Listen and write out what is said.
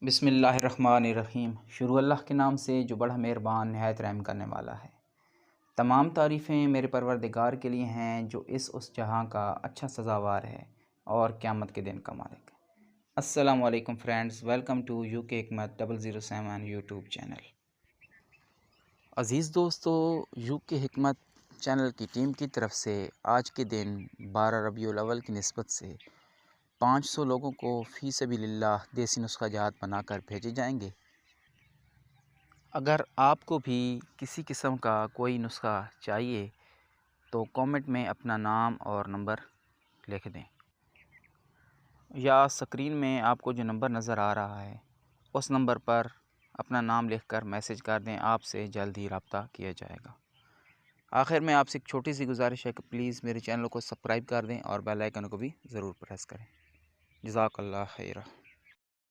बिस्मिल्लाहिर्रहमानिर्रहीम। शुरू अल्लाह के नाम से जो बड़ा मेहरबान नहायत रहम करने वाला है। तमाम तारीफ़ें मेरे परवरदिगार के लिए हैं जो उस जहां का अच्छा सज़ावार है और क़यामत के दिन का मालिक है। अस्सलामु अलैकुम फ्रेंड्स, वेलकम टू UK हिकमत 007 यूट्यूब चैनल। अज़ीज़ दोस्तों, UK हिकमत चैनल की टीम की तरफ से आज के दिन 12 रबीउल अव्वल की निस्बत से 500 लोगों को फ़ी सबीलिल्लाह देसी नुस्खा जात बनाकर भेजे जाएंगे। अगर आपको भी किसी किस्म का कोई नुस्खा चाहिए तो कमेंट में अपना नाम और नंबर लिख दें, या स्क्रीन में आपको जो नंबर नज़र आ रहा है उस नंबर पर अपना नाम लिखकर मैसेज कर दें। आपसे जल्द ही रब्ता किया जाएगा। आखिर में आपसे एक छोटी सी गुजारिश है कि प्लीज़ मेरे चैनल को सब्सक्राइब कर दें और बेल आइकन को भी ज़रूर प्रेस करें। जज़ाकल्लाह खैर।